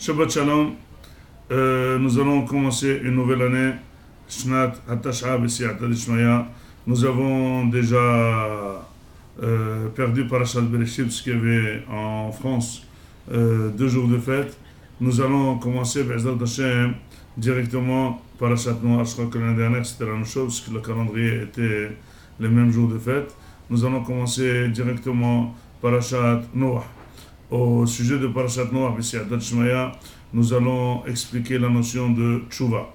Shabbat Shalom. Nous allons commencer une nouvelle année. Shnat Hatash'a B'Siyata Dishmaya. Nous avons déjà perdu Parashat Bereshit, ce qu'il y avait en France 2 jours de fête. Nous allons commencer Be'ezrat Hashem directement Parashat Noach. Je crois que l'année dernière c'était la même chose, parce que le calendrier était les mêmes jours de fête. Nous allons commencer directement Parashat Noach. Au sujet de Parashat Noach, B'Siyata Dishmaya, nous allons expliquer la notion de Tshuva.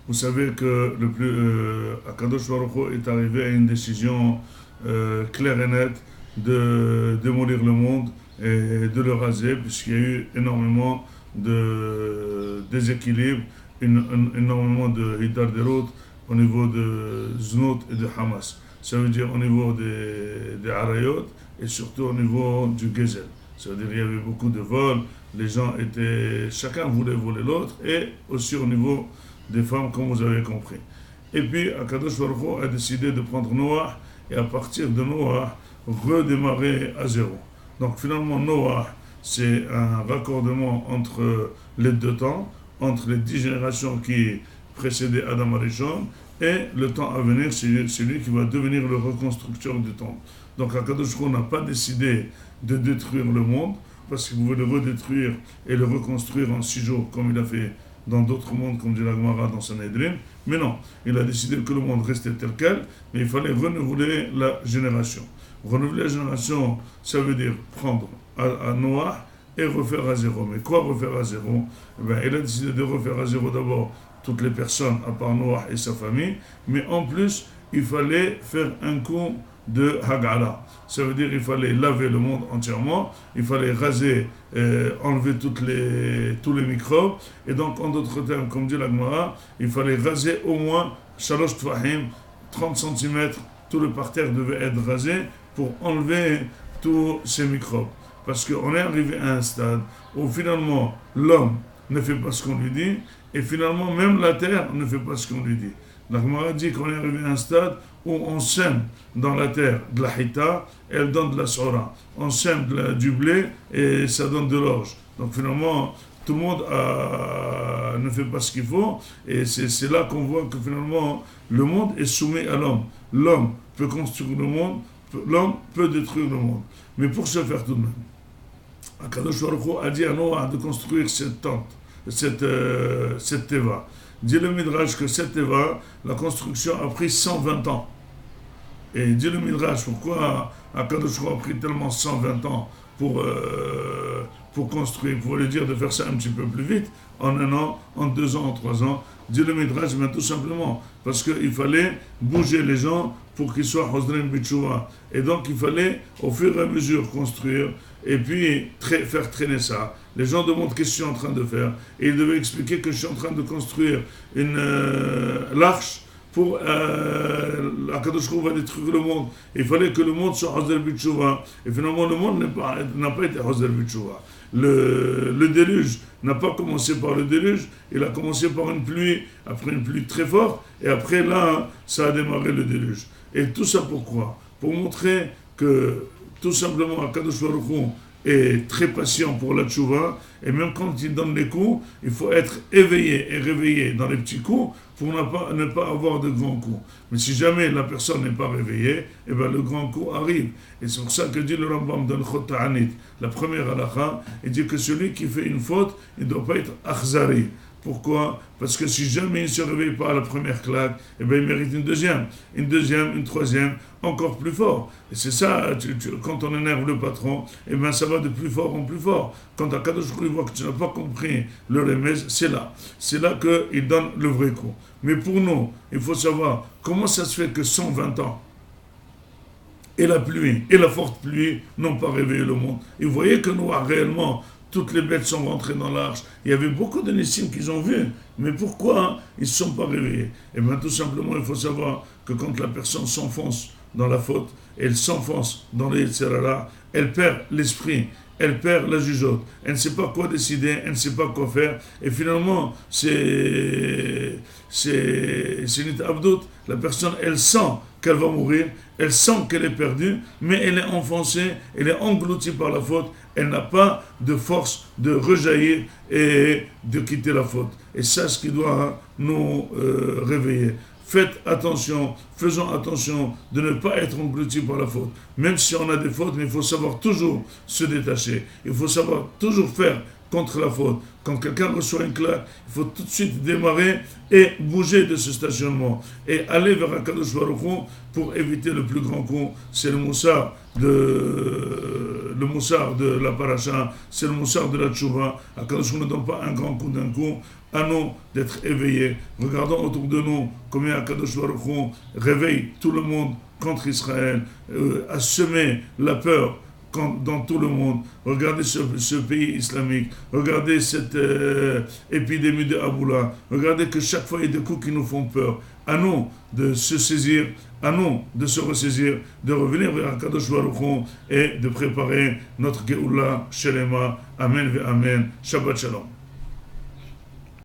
Vous savez que Akadosh Baruch Hu est arrivé à une décision claire et nette de démolir le monde et de le raser, puisqu'il y a eu énormément de déséquilibre, énormément de hidarderot au niveau de Znot et de Hamas. Ça veut dire au niveau des Arayot et surtout au niveau du Gezel. Ça veut dire qu'il y avait beaucoup de vols, chacun voulait voler l'autre, et aussi au niveau des femmes, comme vous avez compris. Et puis, Akadosh Baruch Hu a décidé de prendre Noach, et à partir de Noach, redémarrer à zéro. Donc finalement, Noach, c'est un raccordement entre les deux temps, entre les 10 générations qui précédaient Adam Arishon, et le temps à venir, c'est lui qui va devenir le reconstructeur du temps. Donc Akadosh Baruch Hu n'a pas décidé de détruire le monde, parce qu'il voulait le redétruire et le reconstruire en 6 jours, comme il a fait dans d'autres mondes, comme dit la Gemara dans Sanhedrin. Mais non, il a décidé que le monde restait tel quel, mais il fallait renouveler la génération. Renouveler la génération, ça veut dire prendre à Noach et refaire à zéro. Mais quoi refaire à zéro? Il a décidé de refaire à zéro d'abord toutes les personnes, à part Noach et sa famille, mais en plus, il fallait faire un coup de Hagala. Ça veut dire qu'il fallait laver le monde entièrement, il fallait raser, enlever tous les microbes, et donc en d'autres termes, comme dit la Gemara, il fallait raser au moins Shalosh Tfahim, 30 cm, tout le parterre devait être rasé pour enlever tous ces microbes. Parce qu'on est arrivé à un stade où finalement l'homme ne fait pas ce qu'on lui dit, et finalement même la terre ne fait pas ce qu'on lui dit. La Gemara dit qu'on est arrivé à un stade où on sème dans la terre de la hita et elle donne de la sora. On sème du blé et ça donne de l'orge. Donc finalement, tout le monde ne fait pas ce qu'il faut, et c'est là qu'on voit que finalement le monde est soumis à l'homme. L'homme peut construire le monde, l'homme peut détruire le monde. Mais pour ce faire tout de même, Akadosh Baruch Hu a dit à Noach de construire cette tente, cette teva. Dit le Midrash que cette teva, la construction a pris 120 ans. Et dit le Midrash, pourquoi Akadosh Baruch Hu a pris tellement 120 ans pour construire, pour lui dire de faire ça un petit peu plus vite, en 1 an, en 2 ans, en 3 ans. Dit le Midrash, mais tout simplement parce qu'il fallait bouger les gens pour qu'ils soient Hosdrin Bitshuva. Et donc il fallait au fur et à mesure construire et puis faire traîner ça. Les gens demandent qu'est-ce que je suis en train de faire. Et ils devaient expliquer que je suis en train de construire l'arche pour Akadosh Baruch Hu va détruire le monde. Il fallait que le monde soit Hosdrin Bitshuva. Et finalement le monde n'a pas été Hosdrin Bitshuva. Le déluge n'a pas commencé par le déluge, il a commencé par une pluie, après une pluie très forte, et après là, ça a démarré le déluge. Et tout ça pourquoi? Pour montrer que tout simplement Akadosh Baruch Hu est très patient pour la tchouva, et même quand il donne les coups, il faut être éveillé et réveillé dans les petits coups pour ne pas avoir de grands coups. Mais si jamais la personne n'est pas réveillée, eh bien le grand coup arrive. Et c'est pour ça que dit le Rambam dans le Chot Ta'anit, la première halakha, il dit que celui qui fait une faute, il ne doit pas être akhzari. Pourquoi? Parce que si jamais il ne se réveille pas à la première claque, eh bien il mérite une deuxième, une troisième, encore plus fort. Et c'est ça, quand on énerve le patron, eh bien ça va de plus fort en plus fort. Quand Akadosh Baruch Hu voit que tu n'as pas compris le remez, c'est là qu'il donne le vrai coup. Mais pour nous, il faut savoir comment ça se fait que 120 ans, et la pluie, et la forte pluie n'ont pas réveillé le monde. Et vous voyez que nous, réellement, toutes les bêtes sont rentrées dans l'arche. Il y avait beaucoup de Nissim qu'ils ont vu. Mais pourquoi ils ne se sont pas réveillés? Eh bien, tout simplement, il faut savoir que quand la personne s'enfonce dans la faute, elle s'enfonce dans les Yetzirah, elle perd l'esprit, elle perd la jugeote. Elle ne sait pas quoi décider, elle ne sait pas quoi faire. Et finalement, c'est une abdout. La personne, elle sent qu'elle va mourir, elle sent qu'elle est perdue, mais elle est enfoncée, elle est engloutie par la faute, elle n'a pas de force de rejaillir et de quitter la faute. Et c'est ce qui doit nous réveiller. Faites attention, faisons attention de ne pas être engloutis par la faute. Même si on a des fautes, mais il faut savoir toujours se détacher. Il faut savoir toujours faire contre la faute. Quand quelqu'un reçoit une claque, il faut tout de suite démarrer et bouger de ce stationnement et aller vers Akadosh Baruch Hu pour éviter le plus grand coup. C'est le moussard de la paracha, c'est le moussard de la tchouva. Akadosh Baruch Hu ne donne pas un grand coup d'un coup. À nous d'être éveillés. Regardons autour de nous combien Akadosh Baruch Hu réveille tout le monde contre Israël, a semé la peur dans tout le monde. Regardez ce pays islamique, regardez cette épidémie de Aboula, regardez que chaque fois il y a des coups qui nous font peur. À nous de se saisir, à nous de se ressaisir, de revenir vers Akadosh Baruch Hu et de préparer notre Geoula Shelema. Amen ve Amen. Shabbat Shalom.